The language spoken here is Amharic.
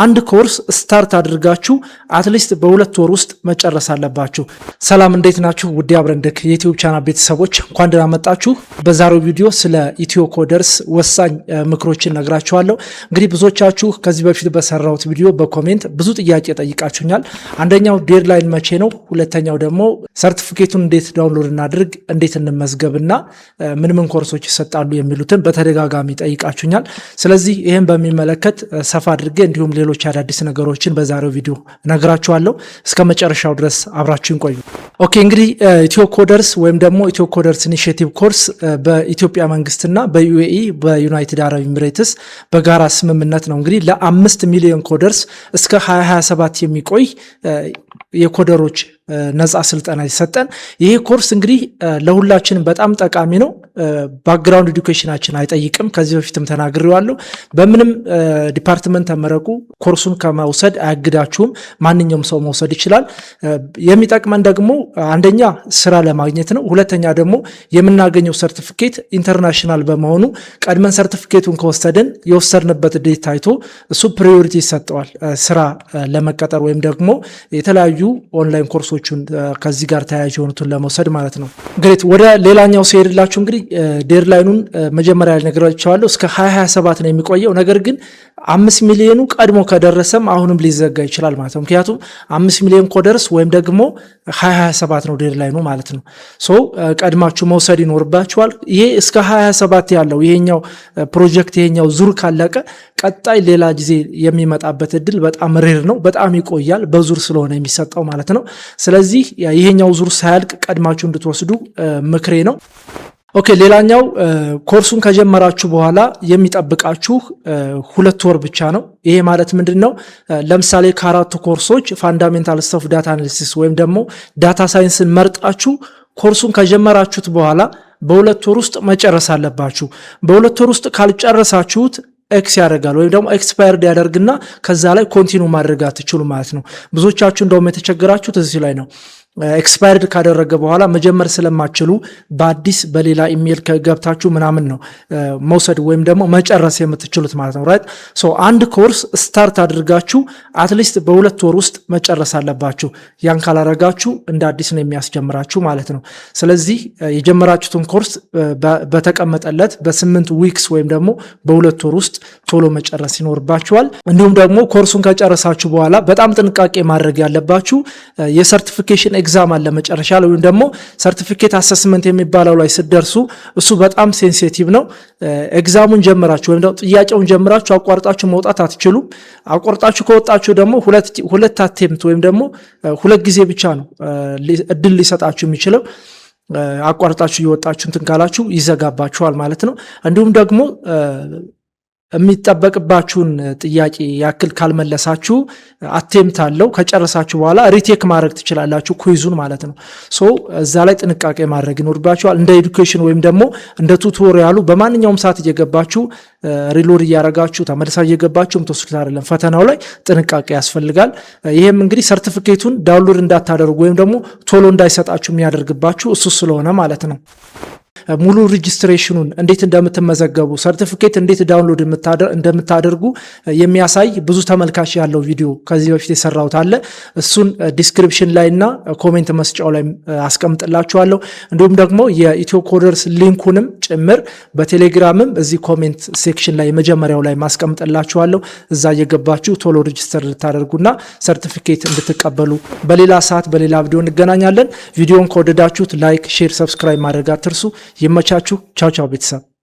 አንድ ኮርስ ስታርት አድርጋችሁ አትሊስት በሁለት ወር ውስጥ መጨረስ አለባችሁ። ሰላም እንዴት ናችሁ? ውድ አብረንድክ የዩቲዩብ ቻናል ቤተሰቦች እንኳን ደህና መጣችሁ። በዛሬው ቪዲዮ ስለ ኢትዮ ኮደርስ ወሳኝ ምክሮችን ነግራችኋለሁ። እንግዲህ ብዙዎቻችሁ ከዚህ በፊት በሰራሁት ቪዲዮ በኮሜንት ብዙ ጥያቄ ጠይቃችሁኛል። አንደኛው ዴድላይን መቼ ነው፣ ሁለተኛው ደግሞ ሰርቲፊኬቱን እንዴት ዳውንሎድ እናድርግ፣ እንዴት እንመዝገብና ምን ምን ኮርሶች ይሰጣሉ የሚሉትን በተደጋጋሚ ጠይቃችሁኛል። ስለዚህ ይህን በሚመለከት ሰፋ አድርጌ እንዲሁም ሌሎች አዳዲስ ነገሮችን በዛሬው ቪዲዮ ነግራችኋለሁ። እስከ መጨረሻው ድረስ አብራችሁን ቆዩ። ኦኬ እንግዲህ ኢትዮ ኮደርስ ወይም ደግሞ ኢትዮ ኮደርስ ኢኒሺየቲቭ ኮርስ በኢትዮጵያ መንግስትና በዩኤኢ በዩናይትድ አረብ ኤሚሬትስ በጋራ ስምምነት ነው እንግዲህ ለ5 ሚሊዮን ኮደርስ እስከ 2027 የሚቆይ የኮደሮች ነፃ ስልጠና ይሰጠን። ይሄ ኮርስ እንግዲህ ለሁላችንም በጣም ጠቃሚ ነው። ባክግራውንድ ኤዱኬሽናችን አይጠይቅም። ከዚህ በፊትም ተናግሬዋለሁ። በምንም ዲፓርትመንት ተመረቁ ኮርሱን ከመውሰድ አያግዳችሁም። ማንኛውም ሰው መውሰድ ይችላል። የሚጠቅመን ደግሞ አንደኛ ስራ ለማግኘት ነው። ሁለተኛ ደግሞ የምናገኘው ሰርቲፊኬት ኢንተርናሽናል በመሆኑ ቀድመን ሰርቲፊኬቱን ከወሰድን የወሰድንበት ዴት ታይቶ እሱ ፕሪዮሪቲ ይሰጠዋል ስራ ለመቀጠር ወይም ደግሞ የተለያዩ ኦንላይን ኮርሶችን ከዚህ ጋር ተያያዥ የሆኑትን ለመውሰድ ማለት ነው። ግሬት ወደ ሌላኛው ሲሄድላችሁ እንግዲህ ዴድላይኑን መጀመሪያ ላይ ነግራችኋለሁ። እስከ 2027 ነው የሚቆየው። ነገር ግን 5 ሚሊዮኑ ቀድሞ ከደረሰም አሁንም ሊዘጋ ይችላል ማለት ነው። ምክንያቱም 5 ሚሊዮን ኮደርስ ወይም ደግሞ 2027 ነው ዴድላይኑ ማለት ነው። ቀድማችሁ መውሰድ ይኖርባችኋል። ይሄ እስከ 2027 ያለው ይሄኛው ፕሮጀክት ይሄኛው ዙር ካለቀ ቀጣይ ሌላ ጊዜ የሚመጣበት እድል በጣም ሬር ነው። በጣም ይቆያል በዙር ስለሆነ የሚሰጠው ማለት ነው። ስለዚህ ይሄኛው ዙር ሳያልቅ ቀድማችሁ እንድትወስዱ ምክሬ ነው። ኦኬ ሌላኛው ኮርሱን ከጀመራችሁ በኋላ የሚጠብቃችሁ 2 ወር ብቻ ነው። ይሄ ማለት ምንድነው? ለምሳሌ ከአራቱ ኮርሶች ፋንዳሜንታልስ ኦፍ ዳታ አናሊሲስ ወይም ደግሞ ዳታ ሳይንስን መርጣችሁ ኮርሱን ከጀመራችሁት በኋላ በ2 ወር ውስጥ መጨረስ አለባችሁ። በ2 ወር ውስጥ ካልጨረሳችሁት ኤክስ ያደርጋል ወይም ደግሞ ኤክስፓየርድ ያደርግና ከዛ ላይ ኮንቲኒው ማድረግ አትችሉ ማለት ነው። ብዙዎቻችሁ እንደውም የተቸገራችሁት እዚህ ላይ ነው። ኤክስፓየርድ ካደረገ በኋላ መጀመር ስለማችሉ በአዲስ በሌላ ኢሜል ከገብታችሁ ምናምን ነው መውሰድ ወይም ደግሞ መጨረስ የምትችሉት ማለት ነው። ራይት አንድ ኮርስ ስታርት አድርጋችሁ አትሊስት በ2 ወር ውስጥ መጨረስ አለባችሁ። ያን ካላረጋችሁ እንደ አዲስ ነው የሚያስጀምራችሁ ማለት ነው። ስለዚህ የጀመራችሁትን ኮርስ በተቀመጠለት በ8 ዊክስ ወይም ደግሞ በ2 ወር ውስጥ ቶሎ መጨረስ ይኖርባችኋል። እንዲሁም ደግሞ ኮርሱን ከጨረሳችሁ በኋላ በጣም ጥንቃቄ ማድረግ ያለባችሁ የሰርቲፊኬሽን ኤግዛም አለ መጨረሻ ላይ ወይም ደግሞ ሰርቲፊኬት አሰስመንት የሚባለው ላይ ስትደርሱ እሱ በጣም ሴንሲቲቭ ነው። ኤግዛሙን ጀምራችሁ ወይም ደግሞ ጥያቄውን ጀምራችሁ አቋርጣችሁ መውጣት አትችሉም። አቋርጣችሁ ከወጣችሁ ደግሞ ሁለት አቴምፕት ወይም ደግሞ 2 ጊዜ ብቻ ነው እድል ሊሰጣችሁ የሚችለው። አቋርጣችሁ እየወጣችሁ እንትን ካላችሁ ይዘጋባችኋል ማለት ነው። እንዲሁም ደግሞ የሚጠበቅባችሁን ጥያቄ ያክል ካልመለሳችሁ አቴምፕት አለው። ከጨረሳችሁ በኋላ ሪቴክ ማድረግ ትችላላችሁ ኩይዙን ማለት ነው። እዛ ላይ ጥንቃቄ ማድረግ ይኖርባችኋል። እንደ ኤዱኬሽን ወይም ደግሞ እንደ ቱቶሪያሉ በማንኛውም ሰዓት እየገባችሁ ሪሎድ እያረጋችሁ ተመልሳ እየገባችሁ ምትወስዱት አይደለም። ፈተናው ላይ ጥንቃቄ ያስፈልጋል። ይሄም እንግዲህ ሰርቲፊኬቱን ዳውንሎድ እንዳታደርጉ ወይም ደግሞ ቶሎ እንዳይሰጣችሁ የሚያደርግባችሁ እሱ ስለሆነ ማለት ነው። ሙሉ ሬጂስትሬሽኑን እንዴት እንደምትመዘገቡ ሰርቲፊኬት እንዴት ዳውንሎድ እንደምታደርጉ የሚያሳይ ብዙ ተመልካች ያለው ቪዲዮ ከዚህ በፊት የሰራሁት አለ። እሱን ዲስክሪፕሽን ላይና ኮሜንት መስጫው ላይ አስቀምጥላችኋለሁ። እንዲሁም ደግሞ የኢትዮ ኮደርስ ሊንኩንም ጭምር በቴሌግራምም እዚህ ኮሜንት ሴክሽን ላይ መጀመሪያው ላይ ማስቀምጥላችኋለሁ። እዛ እየገባችሁ ቶሎ ሬጂስተር ልታደርጉና ሰርቲፊኬት እንድትቀበሉ። በሌላ ሰዓት በሌላ ቪዲዮ እንገናኛለን። ቪዲዮን ከወደዳችሁት ላይክ፣ ሼር፣ ሰብስክራይብ ማድረግ አትርሱ። ይመቻችሁ። ቻው ቻው ቤተሰብ።